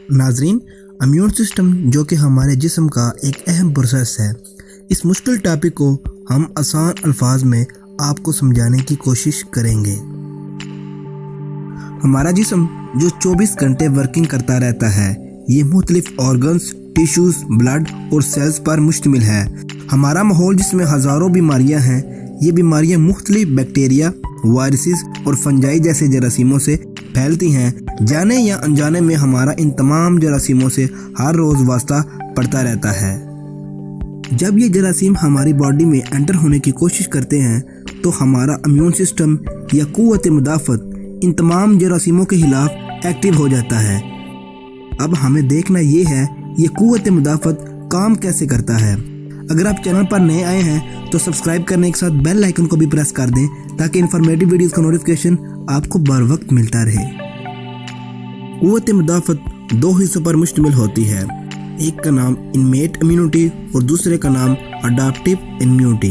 नाजरीन, immune system जो कि हमारे जिस्म का एक अहम प्रोसेस है, इस मुश्किल टॉपिक को हम आसान अल्फाज में आपको समझाने की कोशिश करेंगे। हमारा जिस्म जो 24 घंटे वर्किंग करता रहता है, ये मुख्तलिफ ऑर्गन्स, टिश्यूज़, ब्लड और सेल्स पर मुश्तमिल है। हमारा माहौल जिसमें हज़ारों बीमारियां हैं, ये बीमारियां मुख्तलिफ बैक्टीरिया, वायरसेस और फंजाई जैसे जरासीमों से फैलती हैं। जाने या अनजाने में हमारा इन तमाम जरासीमों से हर रोज़ वास्ता पड़ता रहता है। जब ये जरासीम हमारी बॉडी में एंटर होने की कोशिश करते हैं तो हमारा इम्यून सिस्टम या कुव्वत मुदाफ़त इन तमाम जरासीमों के खिलाफ एक्टिव हो जाता है। अब हमें देखना ये है ये कुव्वत मुदाफ़त काम कैसे करता है। अगर आप चैनल पर नए आए हैं तो सब्सक्राइब करने के साथ बेल आइकन को भी प्रेस कर दें ताकि इन्फॉर्मेटिव वीडियोस का नोटिफिकेशन आपको बर वक्त मिलता रहे। कुव्वत मुदाफ़त दो हिस्सों पर मुश्तमिल होती है, एक का नाम इनमेट इम्यूनिटी और दूसरे का नाम अडाप्टिव इम्यूनिटी।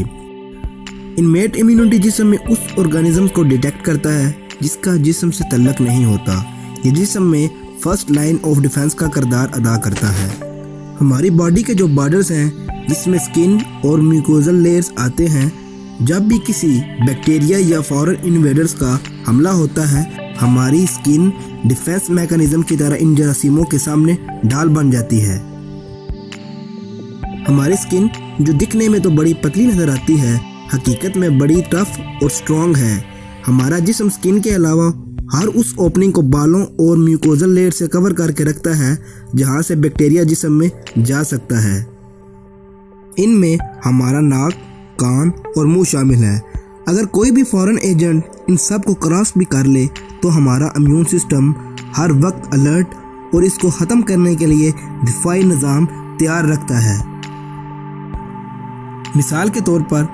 इनमेट इम्यूनिटी जिस्म में उस ऑर्गेनिज्म को डिटेक्ट करता है जिसका जिस्म से तल्लुक़ नहीं होता। ये जिस्म में फर्स्ट लाइन ऑफ डिफेंस का किरदार अदा करता है। हमारी बॉडी के जो बॉर्डर्स हैं जिसमें स्किन और म्यूकोजल लेयर्स आते हैं, जब भी किसी बैक्टीरिया या फॉरेन इन्वेडर्स का हमला होता है, हमारी स्किन डिफेंस मैकेनिज्म की तरह इन जरासीमों के सामने ढाल बन जाती है। हमारी स्किन जो दिखने में तो बड़ी पतली नज़र आती है, हकीकत में बड़ी टफ और स्ट्रॉन्ग है। हमारा जिस्म स्किन के अलावा हर उस ओपनिंग को बालों और म्यूकोजल लेयर से कवर करके रखता है जहां से बैक्टीरिया जिस्म में जा सकता है। इनमें हमारा नाक, कान और मुंह शामिल है। अगर कोई भी फॉरेन एजेंट इन सब को क्रॉस भी कर ले तो हमारा इम्यून सिस्टम हर वक्त अलर्ट और इसको ख़त्म करने के लिए दिफाई निज़ाम तैयार रखता है। मिसाल के तौर पर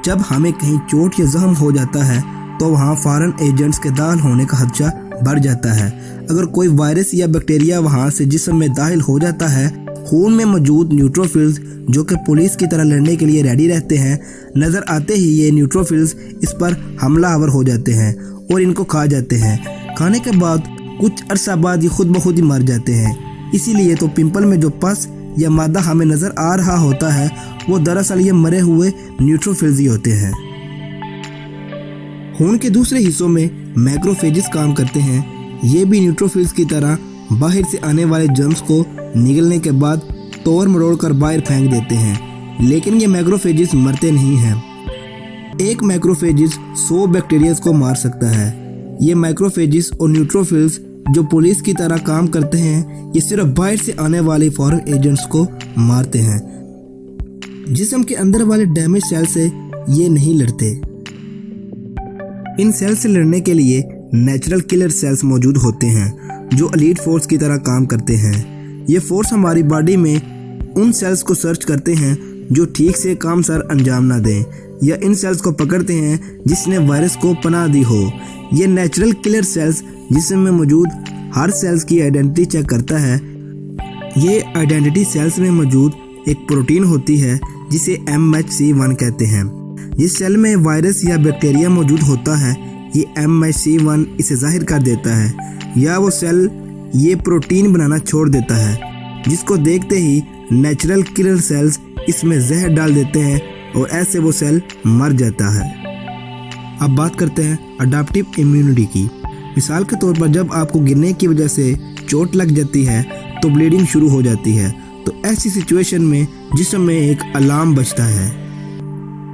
जब हमें कहीं चोट या जख्म हो जाता है तो वहाँ फॉरेन एजेंट्स के दाखिल होने का खदशा बढ़ जाता है। अगर कोई वायरस या बैक्टीरिया वहाँ से जिस्म में दाखिल हो जाता है, खून में मौजूद न्यूट्रोफिल्स जो कि पुलिस की तरह लड़ने के लिए रेडी रहते हैं, नज़र आते ही ये न्यूट्रोफिल्स इस पर हमलावर हो जाते हैं और इनको खा जाते हैं। खाने के बाद कुछ अरसा बाद ये खुद ब खुद ही मर जाते हैं। इसीलिए तो पिंपल में जो पस या मादा हमें नज़र आ रहा होता है वो दरअसल ये मरे हुए न्यूट्रोफिल्स ही होते हैं। खून के दूसरे हिस्सों में मैक्रोफेजेस काम करते हैं। ये भी न्यूट्रोफिल्स की तरह बाहर से आने वाले जर्म्स को निगलने के बाद तोड़ मरोड़ कर बाहर फेंक देते हैं, लेकिन ये मैक्रोफेजेस मरते नहीं हैं। एक मैक्रोफेजेस 100 बैक्टीरियाज को मार सकता है। ये मैक्रोफेजेस और न्यूट्रोफिल्स जो पुलिस की तरह काम करते हैं, ये सिर्फ बाहर से आने वाले फॉरेन एजेंट्स को मारते हैं। जिस्म के अंदर वाले डैमेज सेल से ये नहीं लड़ते। इन सेल से लड़ने के लिए नेचुरल किलर सेल्स मौजूद होते हैं जो एलीट फोर्स की तरह काम करते हैं। ये फोर्स हमारी बॉडी में उन सेल्स को सर्च करते हैं जो ठीक से काम सर अंजाम ना दें या इन सेल्स को पकड़ते हैं जिसने वायरस को पनाह दी हो। ये नेचुरल किलर सेल्स जिस्म में मौजूद हर सेल्स की आइडेंटिटी चेक करता है। ये आइडेंटिटी सेल्स में मौजूद एक प्रोटीन होती है जिसे MHC1 कहते हैं। जिस सेल में वायरस या बैक्टीरिया मौजूद होता है, ये MHC1 इसे जाहिर कर देता है या वो सेल ये प्रोटीन बनाना छोड़ देता है, जिसको देखते ही नेचुरल किलर सेल्स इसमें जहर डाल देते हैं और ऐसे वो सेल मर जाता है। अब बात करते हैं अडाप्टिव इम्यूनिटी की। मिसाल के तौर पर जब आपको गिरने की वजह से चोट लग जाती है तो ब्लीडिंग शुरू हो जाती है, तो ऐसी सिचुएशन में जिस्म में एक अलार्म बजता है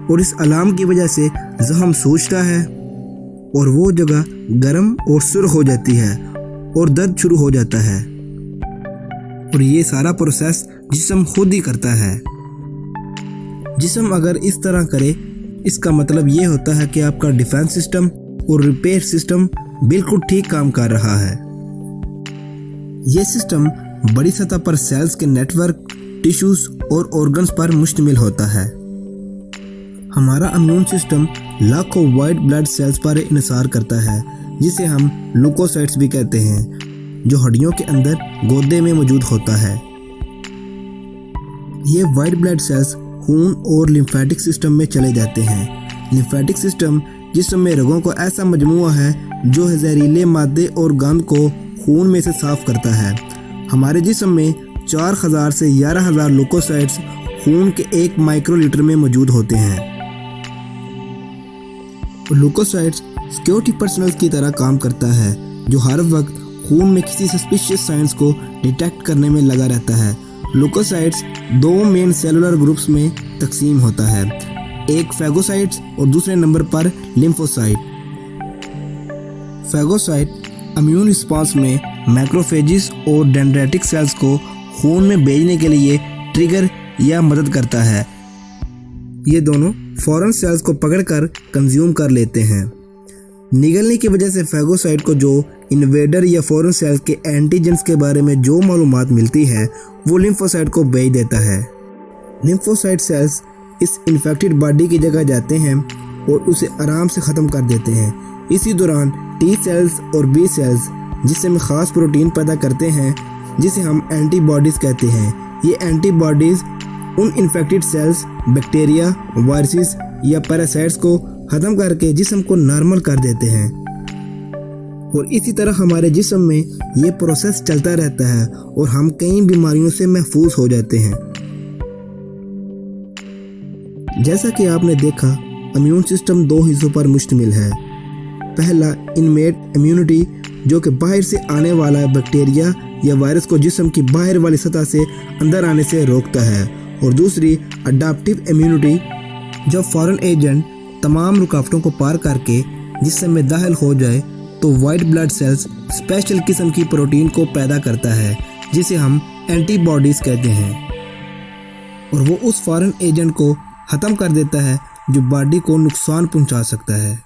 और इस अलार्म की वजह से जख्म सूजता है और वो जगह गर्म और सुर्ख हो जाती है और दर्द शुरू हो जाता है। और ये सारा प्रोसेस जिस्म खुद ही करता है। जिस्म अगर इस तरह करे, इसका मतलब ये होता है कि आपका डिफेंस सिस्टम और रिपेयर सिस्टम बिल्कुल ठीक काम कर रहा है। ये सिस्टम बड़ी सतह पर सेल्स के नेटवर्क, टिश्यूज और ऑर्गन्स पर मुश्तमिल होता है। हमारा इम्यून सिस्टम लाखों वाइट ब्लड सेल्स पर इन्हिसार करता है जिसे हम ल्यूकोसाइट्स भी कहते हैं, जो हड्डियों के अंदर गोदे में मौजूद होता है। ये वाइट ब्लड सेल्स खून और लिम्फेटिक सिस्टम में चले जाते हैं। लिम्फेटिक सिस्टम जिस्म में रगों का ऐसा मजमूआ है जो जहरीले मादे और गंद को खून में से साफ करता है। हमारे जिस्म में 4000 से 11000 ल्यूकोसाइट्स खून के 1 माइक्रोलीटर में मौजूद होते हैं। ल्यूकोसाइट्स सिक्योरिटी पर्सनल की तरह काम करता है, जो हर वक्त खून में किसी सस्पिशियस साइंस को डिटेक्ट करने में लगा रहता है। ल्यूकोसाइट्स 2 मेन सेलुलर ग्रुप्स में तकसीम होता है, एक फेगोसाइट्स और दूसरे नंबर पर लिम्फोसाइट। फेगोसाइट इम्यून रिस्पांस में मैक्रोफेजेस और डेंड्राइटिक सेल्स को खून में भेजने के लिए ट्रिगर या मदद करता है। ये दोनों फॉरेन सेल्स को पकड़कर कंज्यूम कर लेते हैं। निगलने की वजह से फेगोसाइट को जो इन्वेडर या फॉरेन सेल्स के एंटीजेंस के बारे में जो मालूमात मिलती है वो लिम्फोसाइट को भेज देता है। लिम्फोसाइट सेल्स इस इन्फेक्टेड बॉडी की जगह जाते हैं और उसे आराम से ख़त्म कर देते हैं। इसी दौरान टी सेल्स और बी सेल्स जिसमें ख़ास प्रोटीन पैदा करते हैं जिसे हम एंटीबॉडीज़ कहते हैं। ये एंटीबॉडीज़ उन इन्फेक्टेड सेल्स, बैक्टीरिया, वायरसेस या पैरासाइट्स को ख़त्म करके जिस्म को नॉर्मल कर देते हैं। और इसी तरह हमारे जिस्म में ये प्रोसेस चलता रहता है और हम कई बीमारियों से महफूज हो जाते हैं। जैसा कि आपने देखा, इम्यून सिस्टम 2 हिस्सों पर मुश्तमिल है। पहला इनमेट इम्यूनिटी, जो कि बाहर से आने वाला बैक्टीरिया या वायरस को जिस्म की बाहर वाली सतह से अंदर आने से रोकता है, और दूसरी अडाप्टिव इम्यूनिटी, जब फॉरेन एजेंट तमाम रुकावटों को पार करके जिस्म में दाखिल हो जाए तो वाइट ब्लड सेल्स स्पेशल किस्म की प्रोटीन को पैदा करता है जिसे हम एंटीबॉडीज़ कहते हैं, और वो उस फॉरेन एजेंट को ख़त्म कर देता है जो बॉडी को नुकसान पहुंचा सकता है।